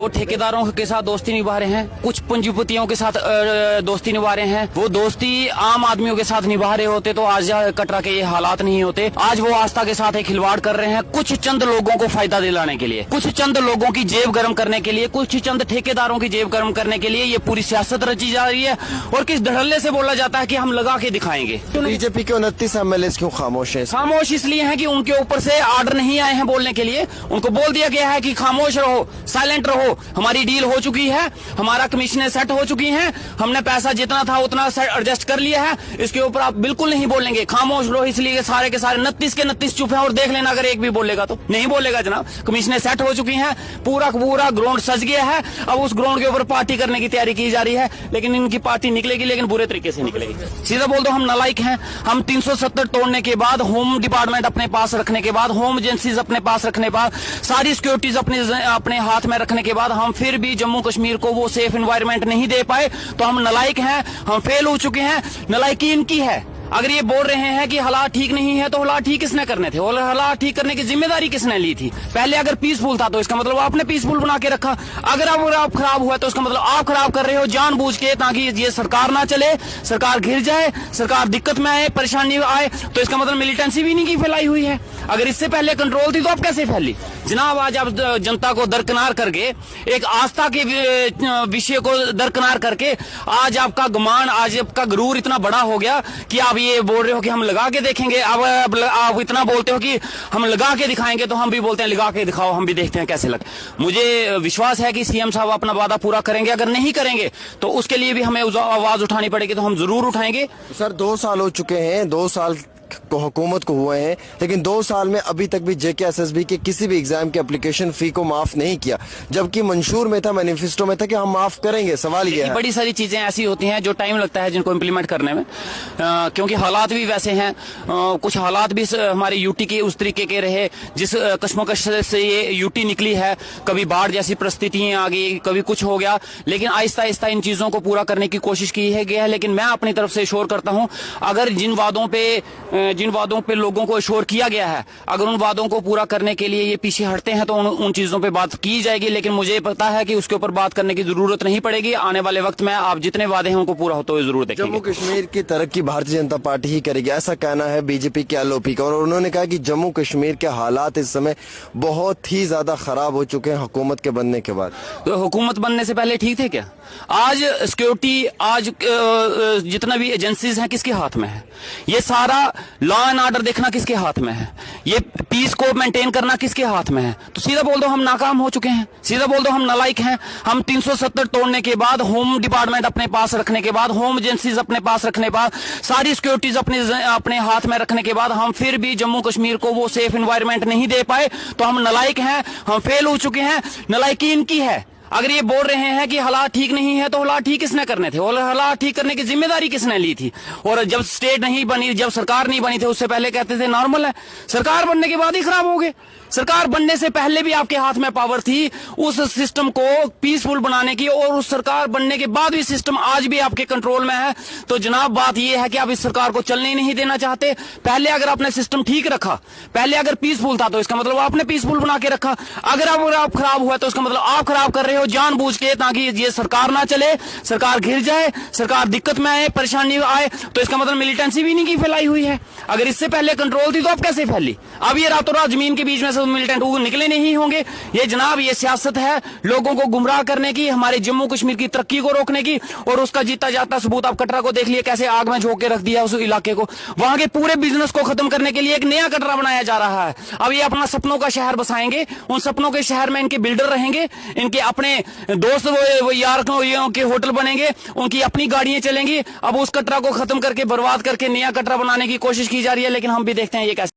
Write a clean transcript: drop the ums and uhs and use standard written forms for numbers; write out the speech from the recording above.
वो ठेकेदारों के साथ दोस्ती निभा रहे हैं, कुछ पूंजीपतियों के साथ दोस्ती निभा रहे हैं। वो दोस्ती आम आदमियों के साथ निभा रहे होते तो आज कटरा के ये हालात नहीं होते। आज वो आस्था के साथ एक खिलवाड़ कर रहे हैं, कुछ चंद लोगों को फायदा दिलाने के लिए, कुछ चंद लोगों की जेब गर्म करने के लिए, कुछ चंद ठेकेदारों की जेब गर्म करने के लिए ये पूरी सियासत रची जा रही है। और किस धड़ल्ले से बोला जाता है कि हम लगा के दिखाएंगे। बीजेपी के 29 MLA क्यों खामोश है? खामोश इसलिए हैं कि उनके ऊपर से आर्डर नहीं आए हैं बोलने के लिए। उनको बोल दिया गया है कि खामोश रहो, साइलेंट रहो, हमारी डील हो चुकी है, हमारा कमीशनें सेट हो चुकी हैं, हमने पैसा जितना था उतना एडजस्ट कर लिया है, इसके ऊपर आप बिल्कुल नहीं बोलेंगे, खामोश रहो। इसलिए सारे के सारे 29 के 29 चुप हैं। और देख लेना अगर एक भी बोलेगा तो नहीं बोलेगा जनाब। कमीशनें सेट हो चुकी हैं, पूरा पूरा ग्राउंड सज गया है। अब उस ग्राउंड के ऊपर पार्टी करने की तैयारी की जा रही है, लेकिन इनकी पार्टी निकलेगी, लेकिन बुरे तरीके से निकलेगी। सीधा बोल दो हम नालायक हैं। हम 370 तोड़ने के बाद, होम डिपार्टमेंट अपने पास रखने के बाद, होम एजेंसीज अपने पास रखने के बाद, सारी सिक्योरिटीज अपने हाथ में रखने के बाद हम फिर भी जम्मू कश्मीर को वो सेफ एनवायरनमेंट नहीं दे पाए तो हम नालायक हैं, हम फेल हो चुके हैं। नालायकी इनकी है। अगर ये बोल रहे हैं कि हालात ठीक नहीं है तो हालात ठीक किसने करने थे और हालात ठीक करने की जिम्मेदारी किसने ली थी? पहले अगर पीसफुल था तो इसका मतलब आपने पीसफुल बना के रखा। अगर आप खराब हुआ तो इसका मतलब आप खराब कर रहे हो जानबूझ के, ताकि ये सरकार ना चले, सरकार घिर जाए, सरकार दिक्कत में आए, परेशानी आए। तो इसका मतलब मिलिटेंसी भी नहीं की फैलाई हुई है। अगर इससे पहले कंट्रोल थी तो अब कैसे फैली जनाब? आज आप जनता को दरकिनार करके, एक आस्था के विषय को दरकिनार करके, आज आपका गुमान, आज आपका गुरूर इतना बड़ा हो गया कि आप ये बोल रहे हो कि हम लगा के देखेंगे। अब आप इतना बोलते हो कि हम लगा के दिखाएंगे, तो हम भी बोलते हैं लगा के दिखाओ, हम भी देखते हैं कैसे लगे। मुझे विश्वास है कि सीएम साहब अपना वादा पूरा करेंगे। अगर नहीं करेंगे तो उसके लिए भी हमें आवाज उठानी पड़ेगी, तो हम जरूर उठाएंगे। सर 2 साल हो चुके हैं, 2 साल को हुकूमत को हुए हैं, लेकिन 2 साल में अभी तक भी JKSSB के किसी भी एग्जाम के एप्लीकेशन फी को माफ नहीं किया, जबकि मंशूर में था, मैनिफेस्टो में था कि हम माफ करेंगे। सवाल ये है, बड़ी सारी चीजें ऐसी होती हैं जो टाइम लगता है जिनको इम्प्लीमेंट करने में, क्योंकि हालात भी वैसे हैं। कुछ हालात भी हमारे यूटी के उस तरीके के रहे जिस कश्मकश से ये यूटी निकली है। कभी बाढ़ जैसी परिस्थितियां आ गई, कभी कुछ हो गया, लेकिन आहिस्ता आहिस्ता इन चीजों को पूरा करने की कोशिश की है गया है। लेकिन मैं अपनी तरफ से श्योर करता हूं, अगर जिन वादों पे लोगों को श्योर किया गया है, अगर उन वादों को पूरा करने के लिए ये पीछे हटते हैं तो उन चीजों पे बात की जाएगी। लेकिन मुझे पता है कि उसके ऊपर बात करने की जरूरत नहीं पड़ेगी। आने वाले वक्त में आप जितने वादे हैं उनको पूरा होते हुए जरूर देखेंगे। जम्मू कश्मीर की तरक्की भारतीय जनता पार्टी ही करेगी, ऐसा कहना है बीजेपी के LOP का। और उन्होंने कहा कि जम्मू कश्मीर के हालात इस समय बहुत ही ज्यादा खराब हो चुके हैं हुकूमत के बनने के बाद। तो हुकूमत बनने से पहले ठीक थे क्या? आज सिक्योरिटी, आज जितना भी एजेंसीज हैं किसके हाथ में है? ये सारा लॉ एंड ऑर्डर देखना किसके हाथ में है? ये पीस को मेंटेन करना किसके हाथ में है? तो सीधा बोल दो हम नाकाम हो चुके हैं, सीधा बोल दो हम नालायक हैं। हम 370 तोड़ने के बाद, होम डिपार्टमेंट अपने पास रखने के बाद, होम एजेंसीज अपने पास रखने के बाद, सारी सिक्योरिटीज अपने हाथ में रखने के बाद हम फिर भी जम्मू कश्मीर को वो सेफ एनवायरनमेंट नहीं दे पाए तो हम नालायक हैं, हम फेल हो चुके हैं। नालायकी इनकी है। अगर ये बोल रहे हैं कि हालात ठीक नहीं है तो हालात ठीक किसने करने थे और हालात ठीक करने की जिम्मेदारी किसने ली थी? और जब स्टेट नहीं बनी, जब सरकार नहीं बनी थी, उससे पहले कहते थे नॉर्मल है। सरकार बनने के बाद ही खराब हो गए। सरकार बनने से पहले भी आपके हाथ में पावर थी उस सिस्टम को पीसफुल बनाने की, और उस सरकार बनने के बाद भी सिस्टम आज भी आपके कंट्रोल में है। तो जनाब बात यह है कि आप इस सरकार को चलने ही नहीं देना चाहते। पहले अगर आपने सिस्टम ठीक रखा, पहले अगर पीसफुल था तो इसका मतलब आपने पीसफुल बना के रखा। अगर आप खराब हुआ तो इसका मतलब आप खराब कर रहे हो जानबूझ के, ताकि ये सरकार ना चले, सरकार घिर जाए, सरकार दिक्कत में आए, परेशानी आए। तो इसका मतलब मिलिटेंसी भी नहीं की फैलाई हुई है। अगर इससे पहले कंट्रोल थी तो अब कैसे फैली? अब ये रातों रात जमीन के बीच में से मिलिटेंट निकले नहीं होंगे। ये जनाब ये सियासत है लोगों को गुमराह करने की, हमारे जम्मू कश्मीर की तरक्की को रोकने की, और उसका जीता जाता सबूत आप कटरा को देख लिए, कैसे आग में झोंक के रख दिया उस इलाके को। वहां के पूरे बिजनेस को खत्म करने के लिए एक नया कटरा बनाया जा रहा है। अब ये अपना सपनों का शहर बसाएंगे। उन सपनों के शहर में इनके बिल्डर रहेंगे, इनके अपने दोस्त वो यार के होटल बनेंगे, उनकी अपनी गाड़ियां चलेंगी। अब उस कटरा को खत्म करके, बर्बाद करके नया कटरा बनाने की कोशिश की जा रही है। लेकिन हम भी देखते हैं ये कैसे